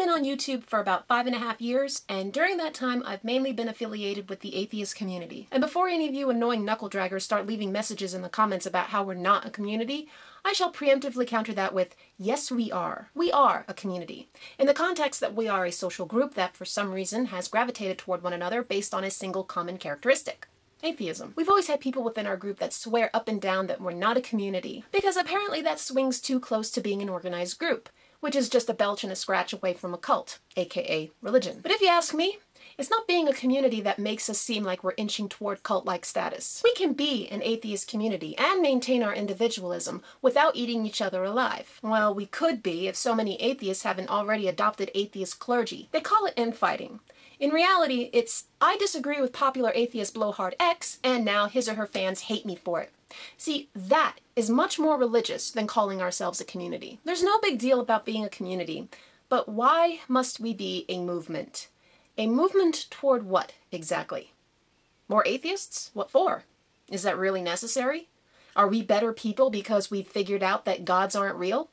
been on YouTube for about 5.5 years, and during that time I've mainly been affiliated with the atheist community. And before any of you annoying knuckle-draggers start leaving messages in the comments about how we're not a community, I shall preemptively counter that with, yes we are. We are a community. In the context that we are a social group that for some reason has gravitated toward one another based on a single common characteristic. Atheism. We've always had people within our group that swear up and down that we're not a community, because apparently that swings too close to being an organized group, which is just a belch and a scratch away from a cult, aka religion. But if you ask me, it's not being a community that makes us seem like we're inching toward cult-like status. We can be an atheist community and maintain our individualism without eating each other alive. Well, we could be if so many atheists haven't already adopted atheist clergy. They call it infighting. In reality, it's, I disagree with popular atheist blowhard X, and now his or her fans hate me for it. See, that is much more religious than calling ourselves a community. There's no big deal about being a community, but why must we be a movement? A movement toward what, exactly? More atheists? What for? Is that really necessary? Are we better people because we've figured out that gods aren't real?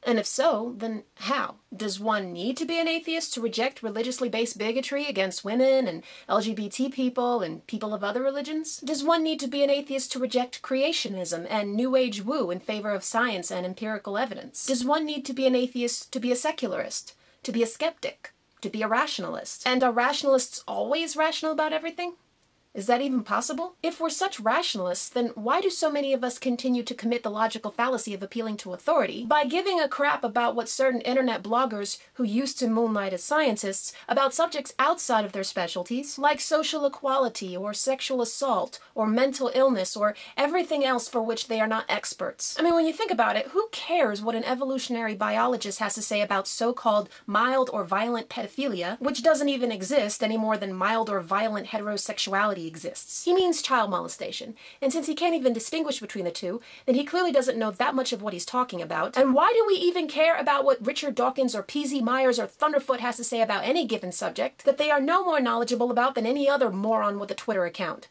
And if so, then how? Does one need to be an atheist to reject religiously based bigotry against women and LGBT people and people of other religions? Does one need to be an atheist to reject creationism and New Age woo in favor of science and empirical evidence? Does one need to be an atheist to be a secularist, to be a skeptic, to be a rationalist? And are rationalists always rational about everything? Is that even possible? If we're such rationalists, then why do so many of us continue to commit the logical fallacy of appealing to authority by giving a crap about what certain internet bloggers who used to moonlight as scientists about subjects outside of their specialties, like social equality or sexual assault or mental illness or everything else for which they are not experts? I mean, when you think about it, who cares what an evolutionary biologist has to say about so-called mild or violent pedophilia, which doesn't even exist any more than mild or violent heterosexuality exists. He means child molestation, and since he can't even distinguish between the two, then he clearly doesn't know that much of what he's talking about. And why do we even care about what Richard Dawkins or P.Z. Myers or Thunderfoot has to say about any given subject that they are no more knowledgeable about than any other moron with a Twitter account?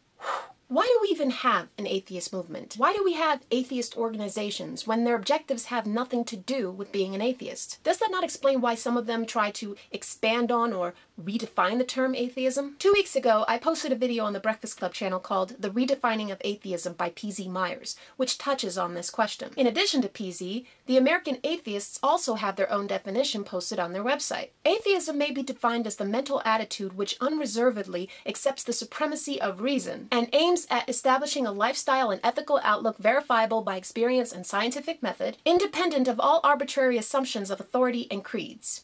Why do we even have an atheist movement? Why do we have atheist organizations when their objectives have nothing to do with being an atheist? Does that not explain why some of them try to expand on or redefine the term atheism? 2 weeks ago, I posted a video on the Breakfast Club channel called The Redefining of Atheism by P.Z. Myers, which touches on this question. In addition to P.Z., the American atheists also have their own definition posted on their website. Atheism may be defined as the mental attitude which unreservedly accepts the supremacy of reason and aims at establishing a lifestyle and ethical outlook verifiable by experience and scientific method, independent of all arbitrary assumptions of authority and creeds.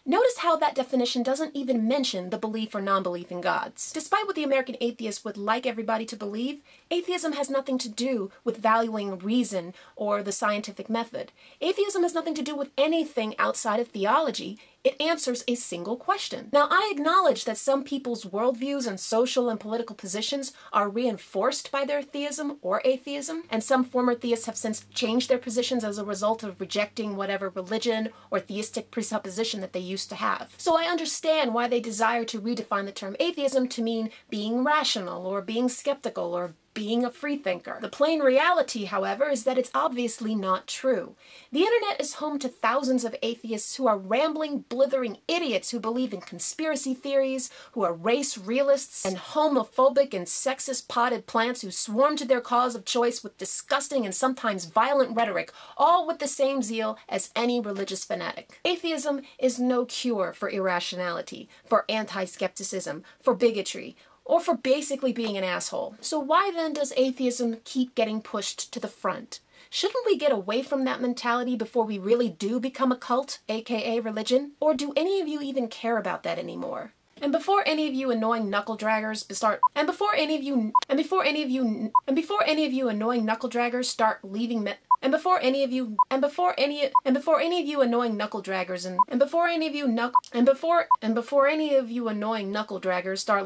Notice how that definition doesn't even mention the belief or non-belief in gods. Despite what the American atheist would like everybody to believe, atheism has nothing to do with valuing reason or the scientific method. Atheism has nothing to do with anything outside of theology. It answers a single question. Now, I acknowledge that some people's worldviews and social and political positions are reinforced by their theism or atheism, and some former theists have since changed their positions as a result of rejecting whatever religion or theistic presupposition that they used to have. So I understand why they desire to redefine the term atheism to mean being rational or being skeptical or being a freethinker. The plain reality, however, is that it's obviously not true. The internet is home to thousands of atheists who are rambling, blithering idiots who believe in conspiracy theories, who are race realists, and homophobic and sexist potted plants who swarm to their cause of choice with disgusting and sometimes violent rhetoric, all with the same zeal as any religious fanatic. Atheism is no cure for irrationality, for anti-skepticism, for bigotry, or for basically being an asshole. So why then does atheism keep getting pushed to the front? Shouldn't we get away from that mentality before we really do become a cult, aka religion? Or do any of you even care about that anymore? And before any of you annoying knuckle draggers start leaving and before any of you annoying knuckle draggers start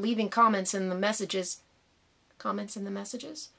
leaving comments in the messages